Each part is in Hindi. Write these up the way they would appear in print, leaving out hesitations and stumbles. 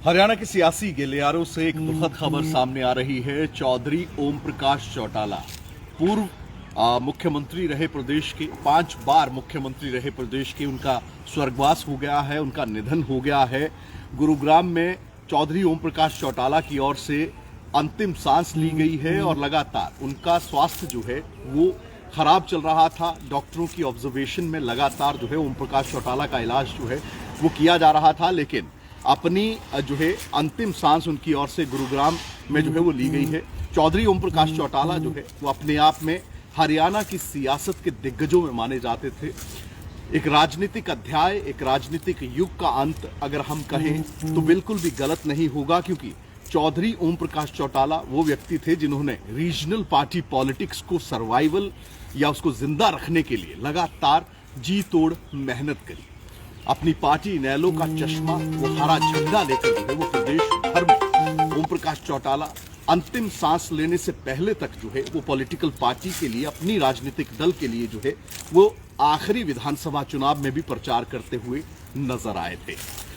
हरियाणा के सियासी गलियारों से एक दुखद खबर सामने आ रही है। चौधरी ओम प्रकाश चौटाला पूर्व मुख्यमंत्री रहे प्रदेश के, 5 बार मुख्यमंत्री रहे प्रदेश के, उनका स्वर्गवास हो गया है, उनका निधन हो गया है। गुरुग्राम में चौधरी ओम प्रकाश चौटाला की ओर से अंतिम सांस ली गई है और लगातार उनका स्वास्थ्य जो है वो खराब चल रहा था। डॉक्टरों की ऑब्जर्वेशन में लगातार जो है ओम प्रकाश चौटाला का इलाज जो है वो किया जा रहा था, लेकिन अपनी जो है अंतिम सांस उनकी ओर से गुरुग्राम में जो है वो ली गई है। चौधरी ओम प्रकाश चौटाला जो है वो अपने आप में हरियाणा की सियासत के दिग्गजों में माने जाते थे। एक राजनीतिक अध्याय, एक राजनीतिक युग का अंत अगर हम कहें तो बिल्कुल भी गलत नहीं होगा, क्योंकि चौधरी ओम प्रकाश चौटाला वो व्यक्ति थे जिन्होंने रीजनल पार्टी पॉलिटिक्स को सर्वाइवल या उसको जिंदा रखने के लिए लगातार जी तोड़ मेहनत करी। अपनी पार्टी इनेलो का चश्मा, वो हरा झंडा लेकर जो है वो प्रदेश भर में ओम प्रकाश चौटाला अंतिम सांस लेने से पहले तक जो है वो पॉलिटिकल पार्टी के लिए, अपनी राजनीतिक दल के लिए जो है वो आखिरी विधानसभा चुनाव में भी प्रचार करते हुए नजर आए थे।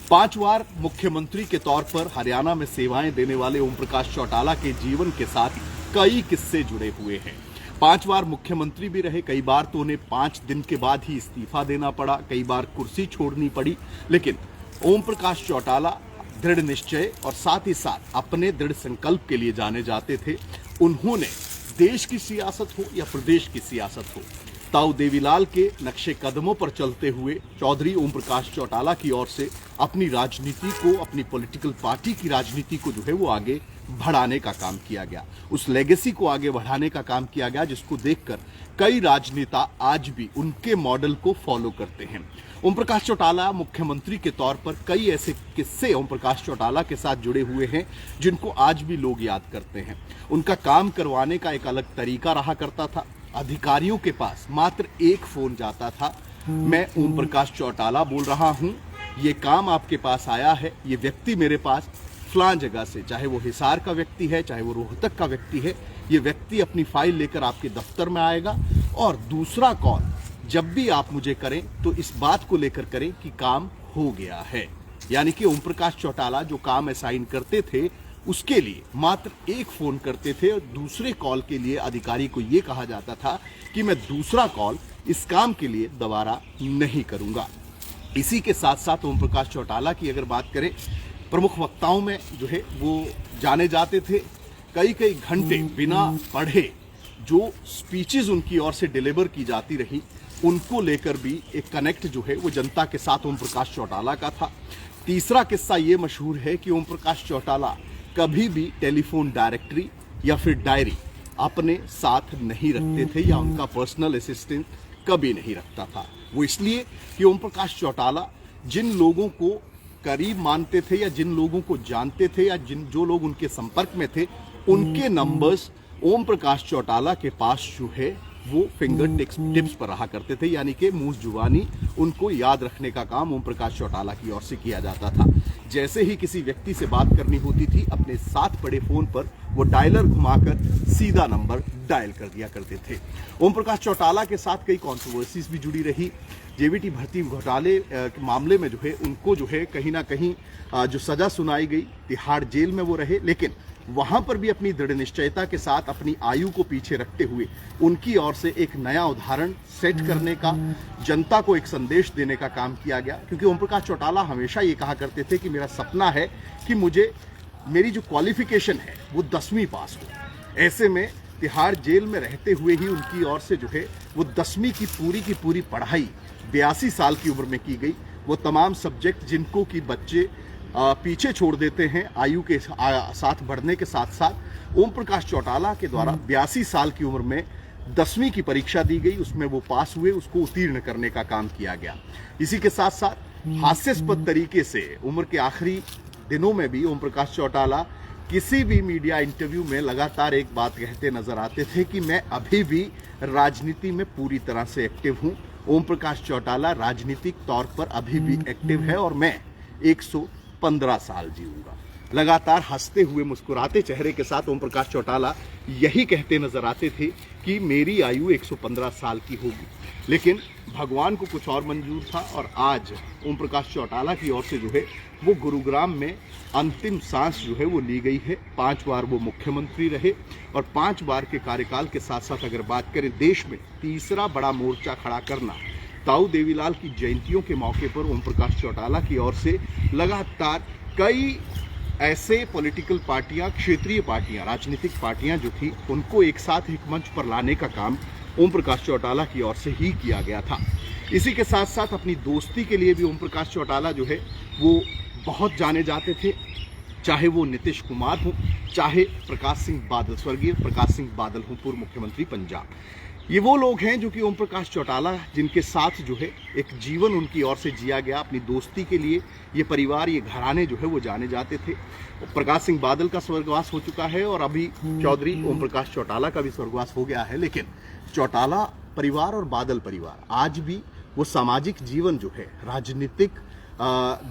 5 बार मुख्यमंत्री के तौर पर हरियाणा में सेवाएं देने वाले ओम प्रकाश चौटाला के जीवन के साथ कई किस्से जुड़े हुए हैं। 5 बार मुख्यमंत्री भी रहे, कई बार तो उन्हें 5 दिन के बाद ही इस्तीफा देना पड़ा, कई बार कुर्सी छोड़नी पड़ी, लेकिन ओम प्रकाश चौटाला दृढ़ निश्चय और साथ ही साथ अपने दृढ़ संकल्प के लिए जाने जाते थे। उन्होंने देश की सियासत हो या प्रदेश की सियासत हो, ताऊ देवीलाल के नक्शे कदमों पर चलते हुए चौधरी ओम प्रकाश चौटाला की ओर से अपनी राजनीति को, अपनी पॉलिटिकल पार्टी की राजनीति को जो है वो आगे बढ़ाने का काम किया गया। उस लेगेसी को आगे बढ़ाने का काम किया गया जिसको देखकर कई राजनेता आज भी उनके मॉडल को फॉलो करते हैं। ओम प्रकाश चौटाला मुख्यमंत्री के तौर पर कई ऐसे किस्से ओम प्रकाश चौटाला के साथ जुड़े हुए हैं जिनको आज भी लोग याद करते हैं। उनका काम करवाने का एक अलग तरीका रहा करता था। अधिकारियों के पास मात्र एक फोन जाता था, मैं ओम प्रकाश चौटाला बोल रहा हूं, ये काम आपके पास आया है, ये व्यक्ति मेरे पास फलां जगह से, चाहे वो हिसार का व्यक्ति है, चाहे वो रोहतक का व्यक्ति है, ये व्यक्ति अपनी फाइल लेकर आपके दफ्तर में आएगा और दूसरा कॉल जब भी आप मुझे करें तो इस बात को लेकर करें कि काम हो गया है। यानी कि ओम प्रकाश चौटाला जो काम असाइन करते थे उसके लिए मात्र एक फोन करते थे और दूसरे कॉल के लिए अधिकारी को यह कहा जाता था कि मैं दूसरा कॉल इस काम के लिए दोबारा नहीं करूंगा। इसी के साथ साथ ओम प्रकाश चौटाला की अगर बात करें, प्रमुख वक्ताओं में जो है वो जाने जाते थे। कई कई घंटे बिना पढ़े जो स्पीचेस उनकी ओर से डिलीवर की जाती रही, उनको लेकर भी एक कनेक्ट जो है वो जनता के साथ ओम प्रकाश चौटाला का था। तीसरा किस्सा ये मशहूर है कि ओम प्रकाश चौटाला कभी भी टेलीफोन डायरेक्टरी या फिर डायरी अपने साथ नहीं रखते थे या उनका पर्सनल असिस्टेंट कभी नहीं रखता था। वो इसलिए कि ओम प्रकाश चौटाला जिन लोगों को करीब मानते थे या जिन लोगों को जानते थे या जो लोग उनके संपर्क में थे, उनके नंबर्स ओम प्रकाश चौटाला के पास जो है वो फिंगर टिप्स पर रहा करते थे। यानी कि मुंह जुबानी उनको याद रखने का काम ओम प्रकाश चौटाला की ओर से किया जाता था। जैसे ही किसी व्यक्ति से बात करनी होती थी, अपने साथ पड़े फोन पर वो डायलर घुमाकर सीधा नंबर डायल कर दिया करते थे। ओम प्रकाश चौटाला के साथ कई कॉन्ट्रोवर्सीज भी जुड़ी रही। जेवीटी भर्ती घोटाले के मामले में जो है उनको जो है कहीं ना कहीं जो सजा सुनाई गई, तिहाड़ जेल में वो रहे, लेकिन वहां पर भी अपनी दृढ़ निश्चयता के साथ अपनी आयु को पीछे रखते हुए उनकी ओर से एक नया उदाहरण सेट करने का, जनता को एक संदेश देने का काम किया गया। क्योंकि ओम प्रकाश चौटाला हमेशा ये कहा करते थे कि मेरा सपना है कि मेरी जो क्वालिफिकेशन है वो 10वीं पास हो। ऐसे में तिहाड़ जेल में रहते हुए ही उनकी ओर से जो है वो 10वीं की पूरी पढ़ाई 82 साल की उम्र में की गई। वो तमाम सब्जेक्ट जिनको कि बच्चे पीछे छोड़ देते हैं आयु के साथ बढ़ने के साथ साथ, ओम प्रकाश चौटाला के द्वारा 82 साल की उम्र में 10वीं की परीक्षा दी गई, उसमें वो पास हुए, उसको उत्तीर्ण करने का काम किया गया। इसी के साथ साथ हास्यास्पद तरीके से उम्र के आखिरी दिनों में भी ओम प्रकाश चौटाला किसी भी मीडिया इंटरव्यू में लगातार एक बात कहते नजर आते थे कि मैं अभी भी राजनीति में पूरी तरह से एक्टिव हूं। ओम प्रकाश चौटाला राजनीतिक तौर पर अभी भी एक्टिव है और मैं 115 साल जीऊंगा। लगातार हंसते हुए मुस्कुराते चेहरे के साथ ओम प्रकाश चौटाला यही कहते नजर आते थे कि मेरी आयु 115 साल की होगी। लेकिन भगवान को कुछ और मंजूर था और आज ओम प्रकाश चौटाला की ओर से जो है वो गुरुग्राम में अंतिम सांस जो है वो ली गई है। 5 बार वो मुख्यमंत्री रहे और 5 बार के कार्यकाल के साथ साथ अगर बात करें देश में तीसरा बड़ा मोर्चा खड़ा करना, ताऊ देवीलाल की जयंतियों के मौके पर ओम प्रकाश चौटाला की ओर से लगातार कई ऐसे पॉलिटिकल पार्टियां, क्षेत्रीय पार्टियां, राजनीतिक पार्टियां जो थी उनको एक साथ एक मंच पर लाने का काम ओम प्रकाश चौटाला की ओर से ही किया गया था। इसी के साथ साथ अपनी दोस्ती के लिए भी ओम प्रकाश चौटाला जो है वो बहुत जाने जाते थे, चाहे वो नीतीश कुमार हो, चाहे प्रकाश सिंह बादल, स्वर्गीय प्रकाश सिंह बादल हो, पूर्व मुख्यमंत्री पंजाब। ये वो लोग हैं जो कि ओम प्रकाश चौटाला जिनके साथ जो है एक जीवन उनकी ओर से जिया गया अपनी दोस्ती के लिए। ये परिवार, ये घराने जो है वो जाने जाते थे। प्रकाश सिंह बादल का स्वर्गवास हो चुका है और अभी चौधरी ओम प्रकाश चौटाला का भी स्वर्गवास हो गया है। लेकिन चौटाला परिवार और बादल परिवार आज भी वो सामाजिक जीवन जो है, राजनीतिक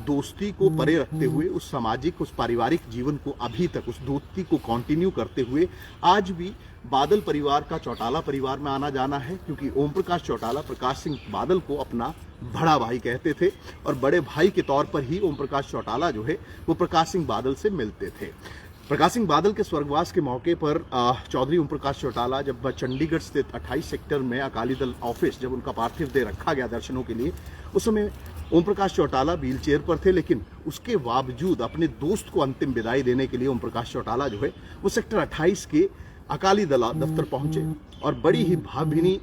दोस्ती को परे रखते हुए उस सामाजिक, उस पारिवारिक जीवन को अभी तक, उस दोस्ती को कंटिन्यू करते हुए आज भी बादल परिवार का चौटाला परिवार में आना जाना है। क्योंकि ओम प्रकाश चौटाला प्रकाश सिंह बादल को अपना बड़ा भाई कहते थे और बड़े भाई के तौर पर ही ओम प्रकाश चौटाला जो है वो प्रकाश सिंह बादल से मिलते थे। प्रकाश सिंह बादल के स्वर्गवास के मौके पर चौधरी ओम प्रकाश चौटाला जब चंडीगढ़ स्थित 28 सेक्टर में अकाली दल ऑफिस जब उनका पार्थिव देह रखा गया दर्शनों के लिए, उस समय ओम प्रकाश चौटाला व्हील चेयर पर थे। लेकिन उसके बावजूद अपने दोस्त को अंतिम विदाई देने के लिए ओम प्रकाश चौटाला जो है वो सेक्टर 28 के अकाली दल दफ्तर पहुंचे और बड़ी ही भावभीनी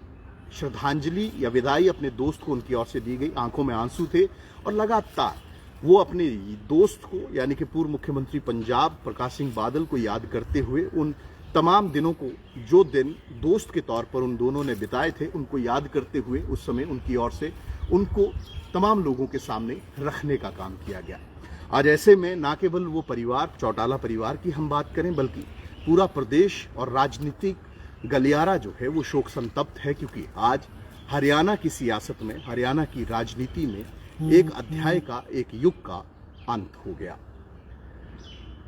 श्रद्धांजलि या विदाई अपने दोस्त को उनकी ओर से दी गई। आंखों में आंसू थे और लगातार वो अपने दोस्त को यानी कि पूर्व मुख्यमंत्री पंजाब प्रकाश सिंह बादल को याद करते हुए उन तमाम दिनों को, जो दिन दोस्त के तौर पर उन दोनों ने बिताए थे, उनको याद करते हुए उस समय उनकी ओर से उनको तमाम लोगों के सामने रखने का काम किया गया। आज ऐसे में ना केवल वो परिवार, चौटाला परिवार की हम बात करें, बल्कि पूरा प्रदेश और राजनीतिक गलियारा जो है वो शोक संतप्त है। क्योंकि आज हरियाणा की सियासत में, हरियाणा की राजनीति में एक अध्याय का, एक युग का अंत हो गया।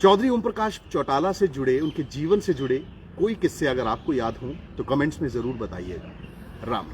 चौधरी ओम प्रकाश चौटाला से जुड़े, उनके जीवन से जुड़े कोई किस्से अगर आपको याद हों तो कमेंट्स में जरूर बताइएगा। राम।